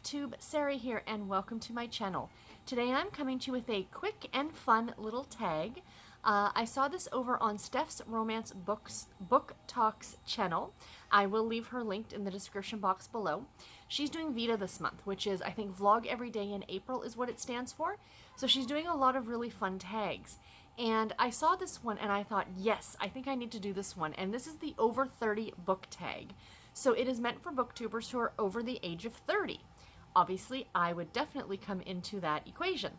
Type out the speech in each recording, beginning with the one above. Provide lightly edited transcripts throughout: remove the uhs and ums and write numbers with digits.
BookTube, Sarah here, and welcome to my channel. Today I'm coming to you with a quick and fun little tag. I saw this over on Steph's Romance Books Book Talks channel. I will leave her linked in the description box below. She's doing Vita this month, which is, I think, Vlog Every Day in April is what it stands for. So she's doing a lot of really fun tags. And I saw this one and I thought, yes, I think I need to do this one. And this is the over 30 book tag. So it is meant for booktubers who are over the age of 30. Obviously, I would definitely come into that equation.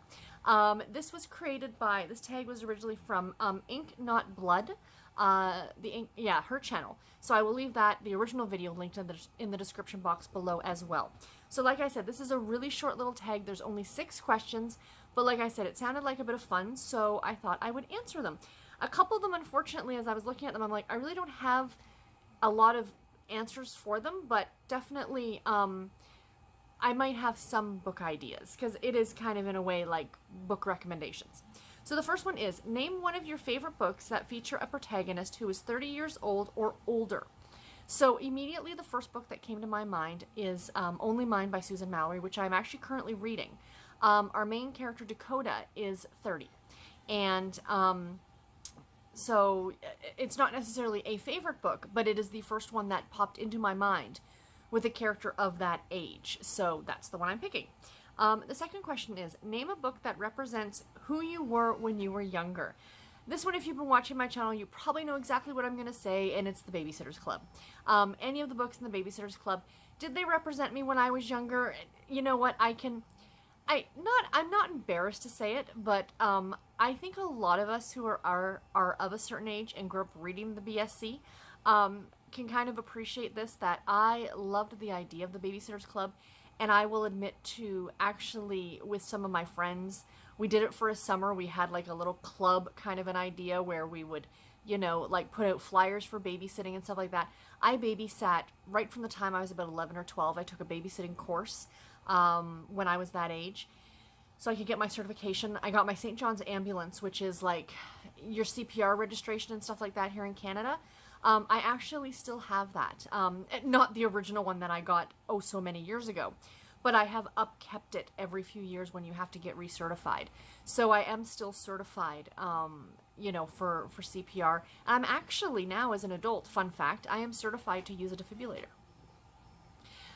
This was created by, this tag was originally from Ink Not Blood, her channel. So I will leave the original video linked in the description box below as well. So like I said, this is a really short little tag. There's only 6 questions, but like I said, it sounded like a bit of fun, so I thought I would answer them. A couple of them, unfortunately, as I was looking at them, I'm like, I really don't have a lot of answers for them, but definitely I might have some book ideas because it is kind of in a way like book recommendations. So the first one is, name one of your favorite books that feature a protagonist who is 30 years old or older. So immediately the first book that came to my mind is Only Mine by Susan Mallery, which I'm actually currently reading. Our main character Dakota is 30, and so it's not necessarily a favorite book, but it is the first one that popped into my mind with a character of that age. So that's the one I'm picking. The second question is, name a book that represents who you were when you were younger. This one, if you've been watching my channel, you probably know exactly what I'm going to say, and it's The Babysitter's Club. Any of the books in The Babysitter's Club, did they represent me when I was younger? You know what, I'm not embarrassed to say it, but I think a lot of us who are of a certain age and grew up reading the BSC can kind of appreciate this, that I loved the idea of the Babysitter's Club, and I will admit to actually, with some of my friends, we did it for a summer. We had like a little club kind of an idea where we would, you know, like put out flyers for babysitting and stuff like that. I babysat right from the time I was about 11 or 12. I took a babysitting course when I was that age, so I could get my certification. I got my St. John's ambulance, which is like your CPR registration and stuff like that here in Canada. I actually still have that. Not the original one that I got oh so many years ago, but I have upkept it every few years when you have to get recertified. So I am still certified, you know, for CPR. I'm actually now, as an adult, fun fact, I am certified to use a defibrillator.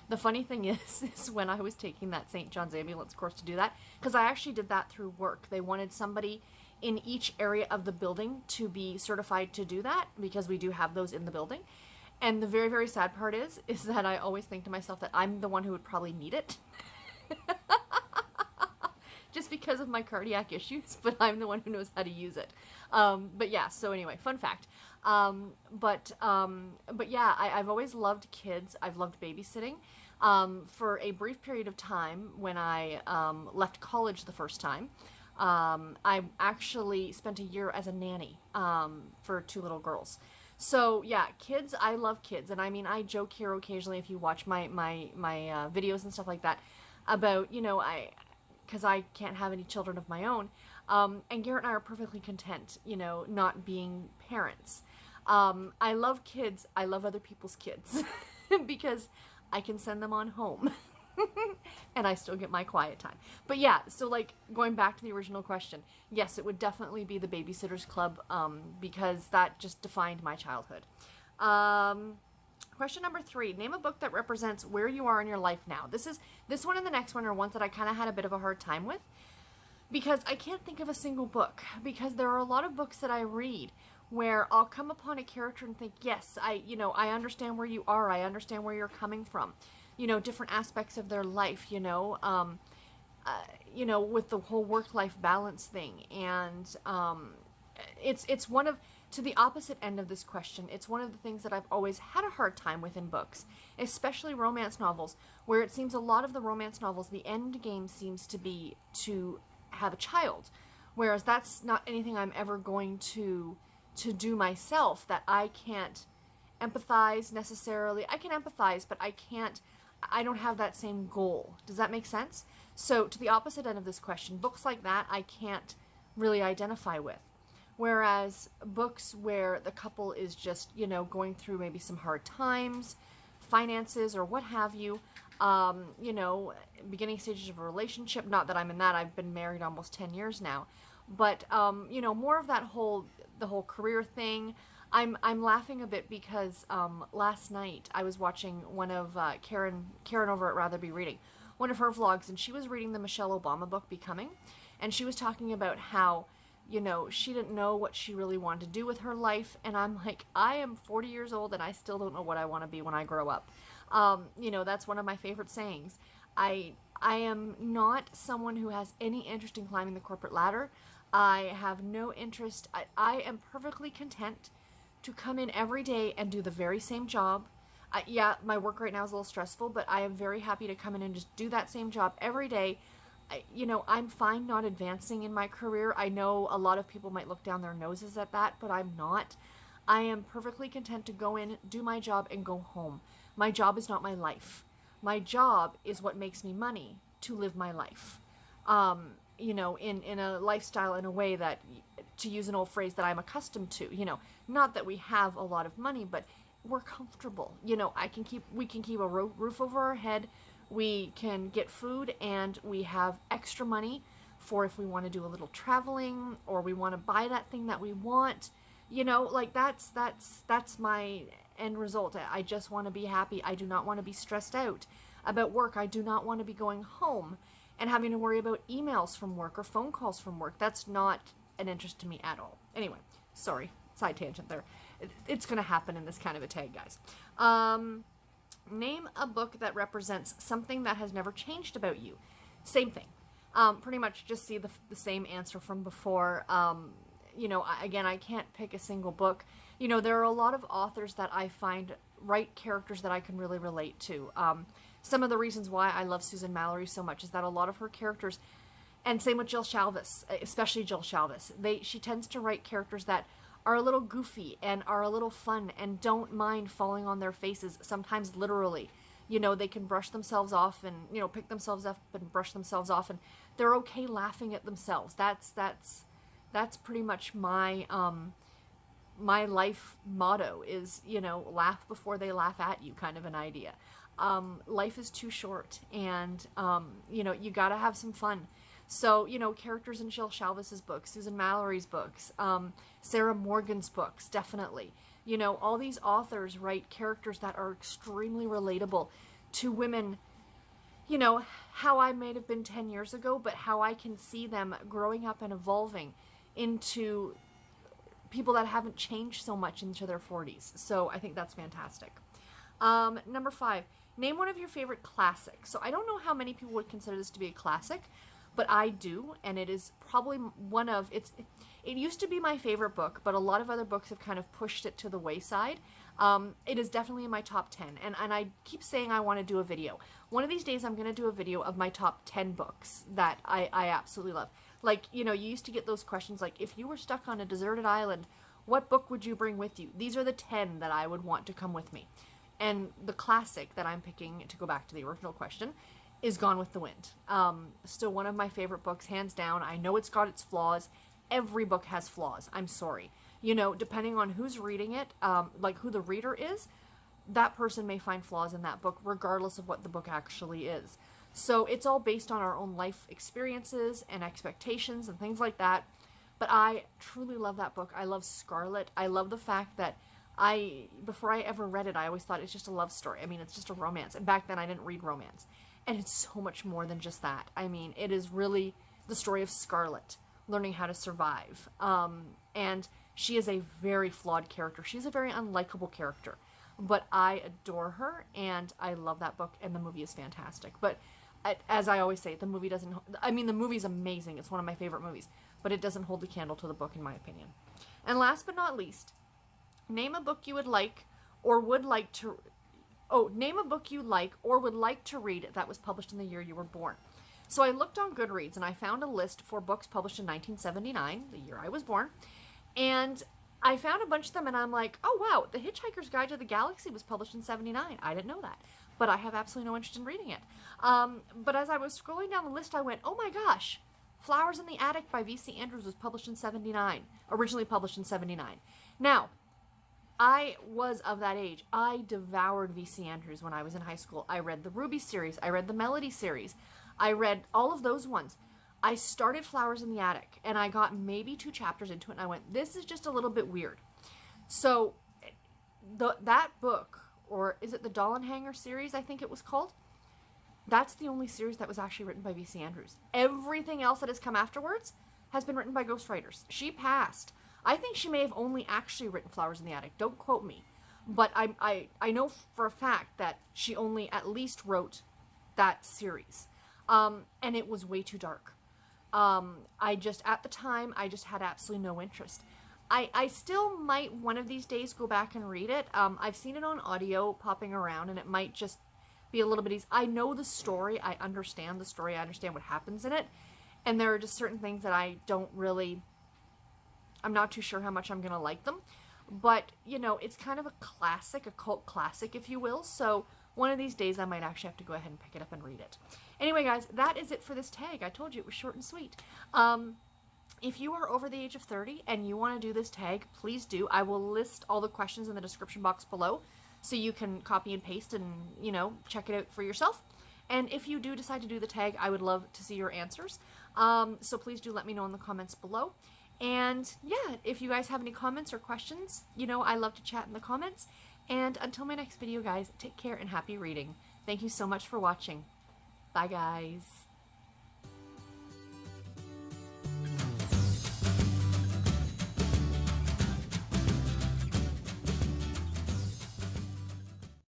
The funny thing is when I was taking that St. John's ambulance course to do that, because I actually did that through work. They wanted somebody in each area of the building to be certified to do that, because we do have those in the building. And the very, very sad part is that I always think to myself that I'm the one who would probably need it. Just because of my cardiac issues, but I'm the one who knows how to use it. But yeah, so anyway, fun fact. But yeah, I've always loved kids. I've loved babysitting. For a brief period of time when I left college the first time, I actually spent a year as a nanny for 2 little girls. So yeah, kids, I love kids. And I mean, I joke here occasionally, if you watch my videos and stuff like that, about, you know, because I can't have any children of my own. And Garrett and I are perfectly content, you know, not being parents. I love kids. I love other people's kids because I can send them on home and I still get my quiet time. But yeah, so like going back to the original question, yes, it would definitely be the Babysitter's Club, because that just defined my childhood. Question number 3, name a book that represents where you are in your life now. This one and the next one are ones that I kind of had a bit of a hard time with, because I can't think of a single book, because there are a lot of books that I read where I'll come upon a character and think, yes, I understand where you are. I understand where you're coming from. You know, different aspects of their life, you know, with the whole work-life balance thing. And it's one of, to the opposite end of this question, it's one of the things that I've always had a hard time with in books, especially romance novels, where it seems a lot of the romance novels, the end game seems to be to have a child, whereas that's not anything I'm ever going to do myself, that I can't empathize necessarily. I can empathize, but I don't have that same goal. Does that make sense? So to the opposite end of this question, books like that I can't really identify with. Whereas books where the couple is just, you know, going through maybe some hard times, finances or what have you, you know, beginning stages of a relationship. Not that I'm in that. I've been married almost 10 years now. But, you know, more of that the whole career thing. I'm laughing a bit because last night I was watching one of Karen over at Rather Be Reading, one of her vlogs, and she was reading the Michelle Obama book, Becoming, and she was talking about how, you know, she didn't know what she really wanted to do with her life, and I'm like, I am 40 years old and I still don't know what I want to be when I grow up. You know, that's one of my favorite sayings. I am not someone who has any interest in climbing the corporate ladder. I have no interest. I am perfectly content to come in every day and do the very same job. Yeah, my work right now is a little stressful, but I am very happy to come in and just do that same job every day. You know, I'm fine not advancing in my career. I know a lot of people might look down their noses at that, but I'm not. I am perfectly content to go in, do my job, and go home. My job is not my life. My job is what makes me money to live my life. You know, in a lifestyle, in a way that, to use an old phrase, that I'm accustomed to. You know, not that we have a lot of money, but we're comfortable. You know, we can keep a roof over our head. We can get food, and we have extra money for if we want to do a little traveling, or we want to buy that thing that we want. You know, like that's my end result. I just want to be happy. I do not want to be stressed out about work. I do not want to be going home and having to worry about emails from work or phone calls from work. That's not an interest to me at all. Anyway, sorry, side tangent there. It's going to happen in this kind of a tag, guys. Name a book that represents something that has never changed about you. Same thing. Pretty much just see the same answer from before. You know, again, I can't pick a single book. You know, there are a lot of authors that I find write characters that I can really relate to. Some of the reasons why I love Susan Mallery so much is that a lot of her characters, and same with Jill Shalvis, especially Jill Shalvis, she tends to write characters that are a little goofy and are a little fun and don't mind falling on their faces, sometimes literally. You know, they can brush themselves off and, you know, pick themselves up and brush themselves off, and they're okay laughing at themselves. That's pretty much my my life motto is, you know, laugh before they laugh at you, kind of an idea. Life is too short, and you know, you gotta have some fun. So, you know, characters in Jill Shalvis's books, Susan Mallery's books, Sarah Morgan's books, definitely. You know, all these authors write characters that are extremely relatable to women, you know, how I might have been 10 years ago, but how I can see them growing up and evolving into people that haven't changed so much into their 40s. So I think that's fantastic. Number 5, name one of your favorite classics. So I don't know how many people would consider this to be a classic, but I do, and it is probably one of, it used to be my favorite book, but a lot of other books have kind of pushed it to the wayside. It is definitely in my top 10, and I keep saying I want to do a video. One of these days I'm going to do a video of my top 10 books that I absolutely love. Like, you know, you used to get those questions like, if you were stuck on a deserted island, what book would you bring with you? These are the 10 that I would want to come with me. And the classic that I'm picking, to go back to the original question, is Gone with the Wind. Still one of my favorite books, hands down. I know it's got its flaws. Every book has flaws. I'm sorry. You know, depending on who's reading it, like who the reader is, that person may find flaws in that book, regardless of what the book actually is. So it's all based on our own life experiences and expectations and things like that. But I truly love that book. I love Scarlet. I love the fact that before I ever read it, I always thought it's just a love story. I mean, it's just a romance. And back then I didn't read romance. And it's so much more than just that. I mean, it is really the story of Scarlet learning how to survive. And she is a very flawed character. She's a very unlikable character. But I adore her, and I love that book, and the movie is fantastic. But as I always say, the movie doesn't... I mean, the movie's amazing. It's one of my favorite movies. But it doesn't hold a candle to the book, in my opinion. And last but not least, name a book you would like or would like to... Oh, name a book you like or would like to read that was published in the year you were born. So I looked on Goodreads, and I found a list for books published in 1979, the year I was born. And I found a bunch of them, and I'm like, oh, wow, The Hitchhiker's Guide to the Galaxy was published in 79. I didn't know that. But I have absolutely no interest in reading it. But as I was scrolling down the list, I went, oh my gosh, Flowers in the Attic by V.C. Andrews was published in 79, originally published in 79. Now, I was of that age. I devoured V.C. Andrews when I was in high school. I read the Ruby series. I read the Melody series. I read all of those ones. I started Flowers in the Attic, and I got maybe 2 chapters into it, and I went, this is just a little bit weird. So that book, or is it the Dollenhanger series, I think it was called? That's the only series that was actually written by V.C. Andrews. Everything else that has come afterwards has been written by ghostwriters. She passed. I think she may have only actually written Flowers in the Attic. Don't quote me. But I know for a fact that she only at least wrote that series. And it was way too dark. At the time, I just had absolutely no interest. I still might one of these days go back and read it. I've seen it on audio popping around, and it might just be a little bit easy. I know the story. I understand the story. I understand what happens in it. And there are just certain things that I'm not too sure how much I'm going to like them. But, it's kind of a classic, a cult classic, if you will. So one of these days I might actually have to go ahead and pick it up and read it. Anyway, guys, that is it for this tag. I told you it was short and sweet. If you are over the age of 30 and you want to do this tag, please do. I will list all the questions in the description box below so you can copy and paste and, check it out for yourself. And if you do decide to do the tag, I would love to see your answers. So please do let me know in the comments below. And yeah, if you guys have any comments or questions, I love to chat in the comments. And until my next video, guys, take care and happy reading. Thank you so much for watching. Bye, guys.